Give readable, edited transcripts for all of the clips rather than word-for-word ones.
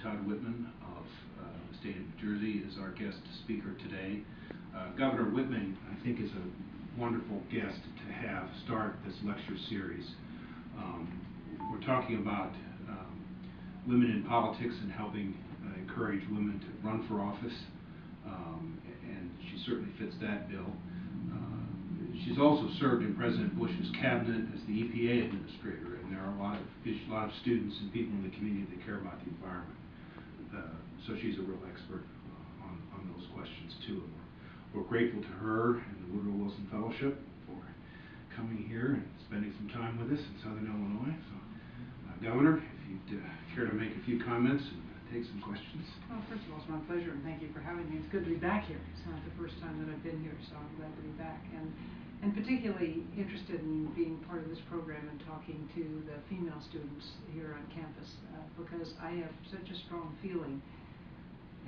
Todd Whitman of the state of New Jersey is our guest speaker today. Governor Whitman, I think, is a wonderful guest to have start this lecture series. We're talking about women in politics and helping encourage women to run for office, and she certainly fits that bill. She's also served in President Bush's cabinet as the EPA administrator, and there are a lot of students and people in the community that care about the environment. So she's a real expert on those questions too. And we're grateful to her and the Woodrow Wilson Fellowship for coming here and spending some time with us in Southern Illinois. So, Governor, if you'd care to make a few comments and take some questions. Well, first of all, it's my pleasure, and thank you for having me. It's good to be back here. It's not the first time that I've been here, so I'm glad to be back. And particularly interested in being part of this program and talking to the female students here on campus, because I have such a strong feeling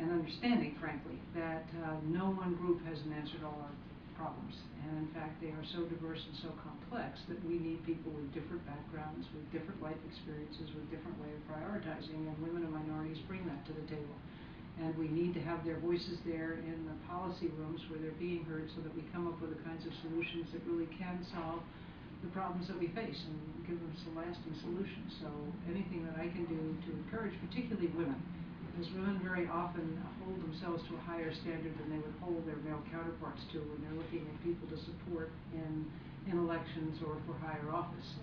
and understanding, frankly, that no one group has answered all our problems. And in fact, they are so diverse and so complex that we need people with different backgrounds, with different life experiences, with different way of prioritizing, and women and minorities bring that to the table. And we need to have their voices there in the policy rooms where they're being heard so that we come up with the kinds of solutions that really can solve the problems that we face and give us a lasting solution. So anything that I can do to encourage, particularly women, because women very often hold themselves to a higher standard than they would hold their male counterparts to when they're looking at people to support in elections or for higher office.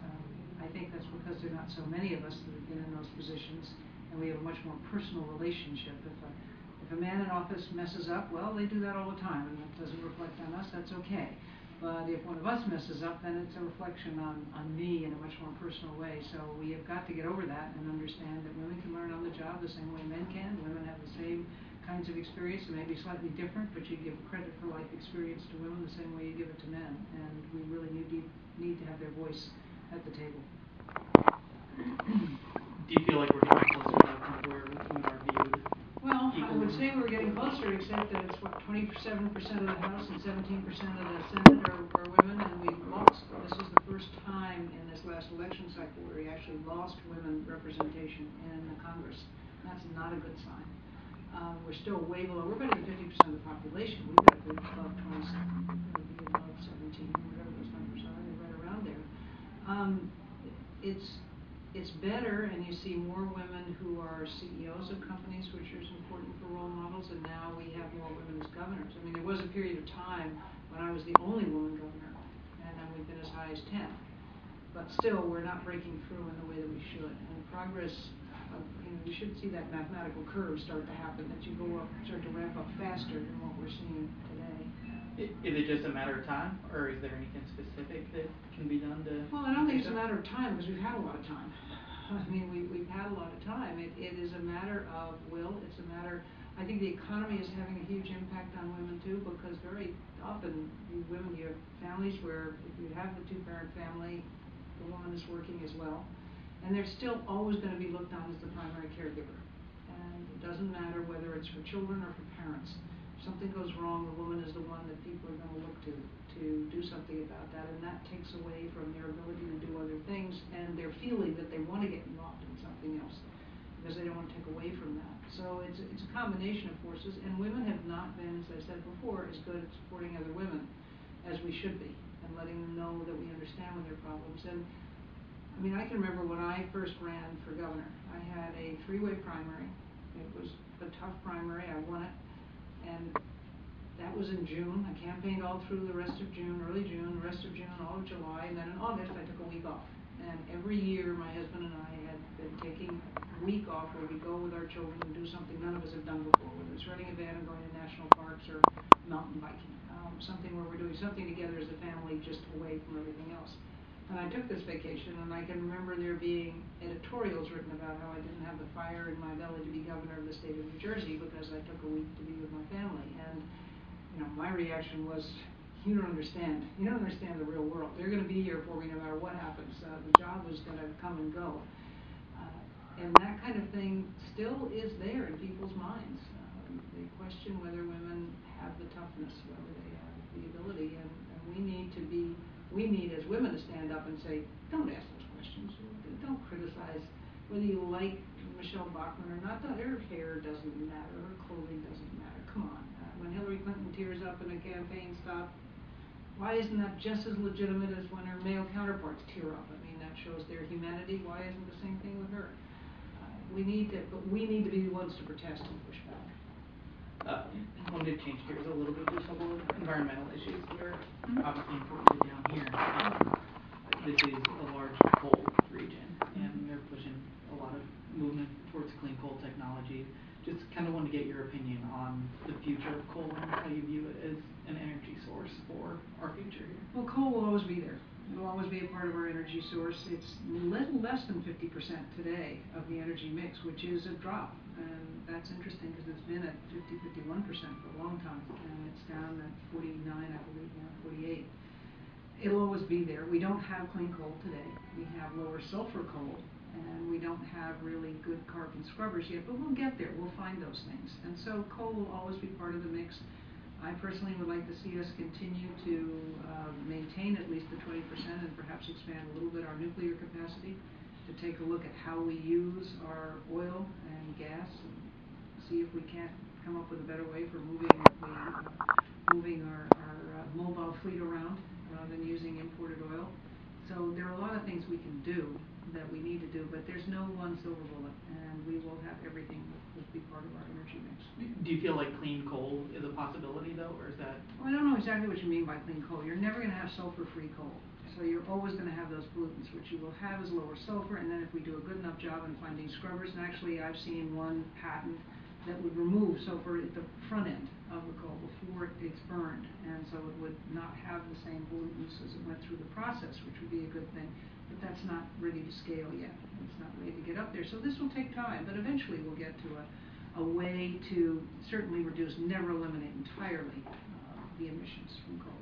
I think that's because there are not so many of us that have been in those positions, and we have a much more personal relationship. If a man in office messes up, well, they do that all the time, and that doesn't reflect on us, that's okay. But if one of us messes up, then it's a reflection on me in a much more personal way. So we have got to get over that and understand that women can learn on the job the same way men can. Women have the same kinds of experience, and maybe slightly different, but you give credit for life experience to women the same way you give it to men. And we really need to have their voice at the table. Do you feel like we're getting closer to that point where women are viewed? Well, I would say we're getting closer, except that it's 27% of the House and 17% of the Senate are women, and we've lost. This is the first time in this last election cycle where we actually lost women representation in the Congress. That's not a good sign. We're still way below. We're better than 50% of the population. We've got to be above 27, maybe above 17, whatever those numbers are. They're right around there. It's better, and you see more women who are CEOs of companies, which is important for role models, and now we have more women as governors. I mean, there was a period of time when I was the only woman governor, and then we've been as high as 10. But still, we're not breaking through in the way that we should. And progress, you should see that mathematical curve start to happen, that you go up, start to ramp up faster than what we're seeing today. Is it just a matter of time, or is there anything specific that can be done to? Well, I don't think it's a matter of time, because we've had a lot of time. I mean, we've had a lot of time. It is a matter of will. It's a matter. I think the economy is having a huge impact on women too, because very often women, you have families where if you have the two-parent family, the woman is working as well, and they're still always going to be looked on as the primary caregiver. And it doesn't matter whether it's for children or for parents. If something goes wrong, the woman is the one that people are going to look to do something about that, and that takes away from their ability to do other things and their feeling that they want to get involved in something else because they don't want to take away from that. So it's a combination of forces, and women have not been, as I said before, as good at supporting other women as we should be and letting them know that we understand their problems. And I mean, I can remember when I first ran for governor, I had a three-way primary. It was a tough primary. I won it, and that was in June. I campaigned all through the rest of June, early June, the rest of June, all of July, and then in August I took a week off. And every year my husband and I had been taking a week off where we go with our children and do something none of us have done before, whether it's renting a van and going to national parks or mountain biking, something where we're doing something together as a family just away from everything else. And I took this vacation, and I can remember there being editorials written about how I didn't have the fire in my belly to be governor of the state of New Jersey because I took a week to be with my family. And my reaction was, you don't understand. You don't understand the real world. They're going to be here for me no matter what happens. The job is going to come and go. And that kind of thing still is there in people's minds. They question whether women have the toughness, whether they have the ability, and we need as women to stand up and say, don't ask those questions. Don't criticize whether you like Michelle Bachmann or not, her hair doesn't matter, her clothing doesn't matter. Come on. When Hillary Clinton tears up in a campaign stop, why isn't that just as legitimate as when her male counterparts tear up? I mean, that shows their humanity. Why isn't the same thing with her? But we need to be the ones to protest and push back. I wanted to change gears a little bit to a couple of environmental issues that are obviously important down here. This is a large coal region, and they're pushing a lot of movement towards clean coal technology. Just kind of want to get your opinion on the future of coal and how you view it as an energy source for our future here. Well, coal will always be there. It will always be a part of our energy source. It's little less than 50% today of the energy mix, which is a drop. And that's interesting because it's been at 51% for a long time. And it's down at 49, I believe now, 48. It'll always be there. We don't have clean coal today. We have lower sulfur coal, and we don't have really good carbon scrubbers yet, but we'll get there. We'll find those things. And so coal will always be part of the mix. I personally would like to see us continue to maintain at least the 20% and perhaps expand a little bit our nuclear capacity, to take a look at how we use our oil and gas and see if we can't come up with a better way for moving our mobile fleet around rather than using imported oil. So there are a lot of things we can do that we need to do, but there's no one silver bullet, and we will have everything that will be part of our energy mix. Do you feel like clean coal is a possibility, though, or is that? Well, I don't know exactly what you mean by clean coal. You're never going to have sulfur-free coal. So you're always going to have those pollutants. What you will have is lower sulfur, and then if we do a good enough job in finding scrubbers, and actually I've seen one patent that would remove sulfur at the front end of the coal before it's burned, and so it would not have the same pollutants as it went through the process, which would be a good thing. But that's not ready to scale yet. It's not ready to get up there. So this will take time, but eventually we'll get to a way to certainly reduce, never eliminate entirely the emissions from coal.